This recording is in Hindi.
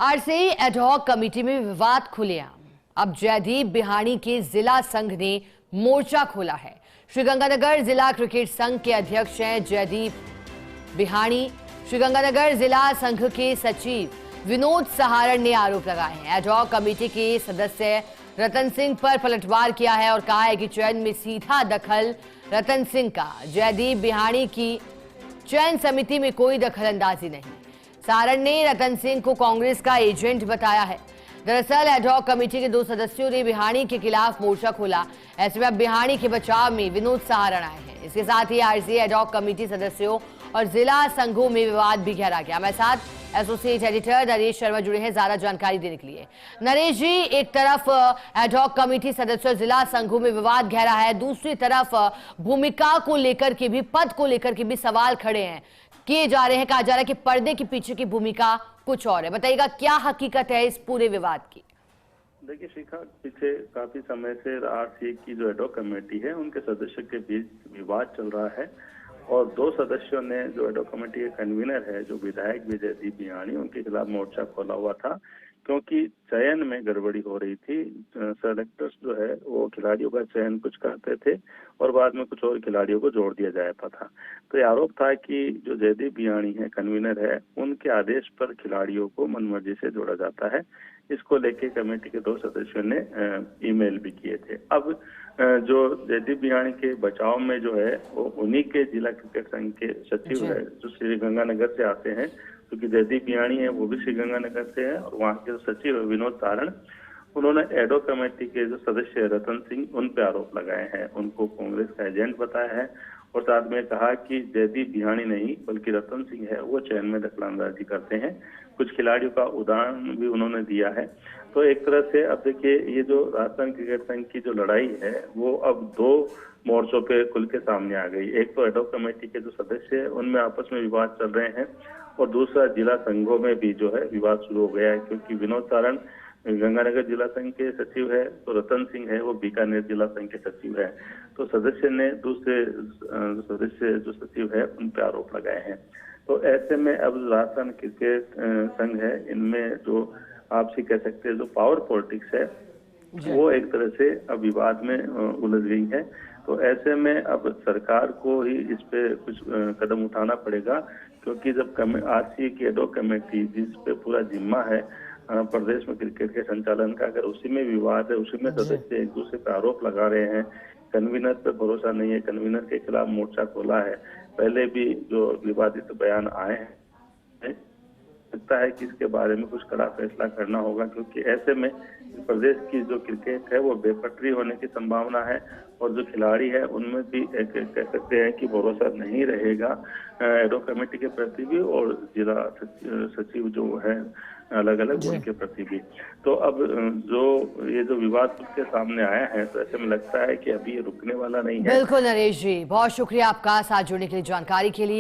आरसीई एडहॉक कमेटी में विवाद खुलेआम। अब जयदीप बिहाणी के जिला संघ ने मोर्चा खोला है। श्रीगंगानगर जिला क्रिकेट संघ के अध्यक्ष हैं जयदीप बिहाणी। श्रीगंगानगर जिला संघ के सचिव विनोद सहारण ने आरोप लगाए हैं। एडहॉक कमेटी के सदस्य रतन सिंह पर पलटवार किया है और कहा है कि चयन में सीधा दखल रतन सिंह का, जयदीप बिहाणी की चयन समिति में कोई दखलंदाजी नहीं। सारण ने रतन सिंह को कांग्रेस का एजेंट बताया है। दरअसल एडहॉक कमेटी के 2 सदस्यों ने बिहाणी के खिलाफ मोर्चा खोला। ऐसे में अब बिहाणी के बचाव में विनोद सहारण आए हैं। इसके साथ ही आरसीई एडहॉक कमेटी सदस्यों और जिला संघों में विवाद भी गहरा गया। हमारे साथ एसोसिएट एडिटर नरेश शर्मा जुड़े हैं ज्यादा जानकारी देने के लिए। नरेश जी, एक तरफ एडहॉक कमेटी सदस्यों जिला संघों में विवाद गहरा है, दूसरी तरफ भूमिका को लेकर के भी, पद को लेकर के भी सवाल खड़े हैं, किए जा रहे हैं। कहा जा रहा है कि पर्दे के पीछे की भूमिका कुछ और है। बताइएगा क्या हकीकत है इस पूरे विवाद की? देखिए शिखा, पीछे काफी समय से आरसीई की जो एडहॉक कमेटी है उनके सदस्यों के बीच विवाद चल रहा है और 2 सदस्यों ने जो एडहॉक कमेटी के कन्वीनर है, जो विधायक जयदीप बिहाणी, उनके खिलाफ मोर्चा खोला हुआ था क्योंकि चयन में गड़बड़ी हो रही थी। सेलेक्टर्स जो है वो खिलाड़ियों का चयन कुछ करते थे और बाद में कुछ और खिलाड़ियों को जोड़ दिया जाता था। तो ये आरोप था कि जो जयदीप बिहाणी है, कन्वीनर है, उनके आदेश पर खिलाड़ियों को मनमर्जी से जोड़ा जाता है। इसको लेके कमेटी के 2 सदस्यों ने ईमेल भी किए थे। अब जो जयदीप बिहाणी के बचाव में जो है वो उन्हीं के जिला क्रिकेट संघ के सचिव है, जो श्रीगंगानगर से आते हैं, क्योंकि जयदीप बिहाणी है वो भी श्रीगंगानगर से है, और वहाँ के जो सचिव है विनोद सहारण, उन्होंने एडहॉक कमेटी के जो सदस्य रतन सिंह, उन पे आरोप लगाए हैं, उनको कांग्रेस का एजेंट बताया है और साथ में कहा कि जयदीप बिहाणी नहीं बल्कि रतन सिंह है वो चयन में दखलंदाजी करते हैं। कुछ खिलाड़ियों का उदाहरण भी उन्होंने दिया है। तो एक तरह से अब देखिए, ये जो राजस्थान क्रिकेट संघ की जो लड़ाई है वो अब 2 मोर्चों पे खुल के सामने आ गई। एक तो एडहॉक कमेटी के जो सदस्य है उनमें आपस में विवाद चल रहे हैं और दूसरा जिला संघों में भी जो है विवाद शुरू हो गया है, क्योंकि विनोद सहारण गंगानगर जिला संघ के सचिव है तो रतन सिंह है वो बीकानेर जिला संघ के सचिव है। तो सदस्य ने दूसरे सदस्य जो सचिव है उन पे आरोप लगाए हैं। तो ऐसे में अब राजस्थान क्रिकेट संघ है, इनमें जो आपसे कह सकते हैं जो पावर पॉलिटिक्स है वो एक तरह से अब विवाद में उलझ गई है। तो ऐसे में अब सरकार को ही इस पे कुछ कदम उठाना पड़ेगा, क्योंकि जब आरसीई की एडहॉक कमेटी जिस पे पूरा जिम्मा है प्रदेश में क्रिकेट के संचालन का, अगर उसी में विवाद है, उसी में सदस्य एक दूसरे पर आरोप लगा रहे हैं, कन्वीनर पे भरोसा नहीं है, कन्वीनर के खिलाफ मोर्चा खोला है, पहले भी जो विवादित बयान आए हैं, लगता है कि इसके बारे में कुछ कड़ा फैसला करना होगा, क्योंकि ऐसे में प्रदेश की जो क्रिकेट है वो बेपटरी होने की संभावना है और जो खिलाड़ी है उनमें भी एक कह सकते हैं कि भरोसा नहीं रहेगा एडहॉक कमेटी के प्रति भी और जिला सचिव जो है अलग अलग उनके प्रति भी। तो अब जो ये जो विवाद उसके सामने आया है, तो ऐसे में लगता है कि अभी ये रुकने वाला नहीं है। बिल्कुल नरेश जी, बहुत शुक्रिया आपका साथ जुड़ने के लिए, जानकारी के लिए।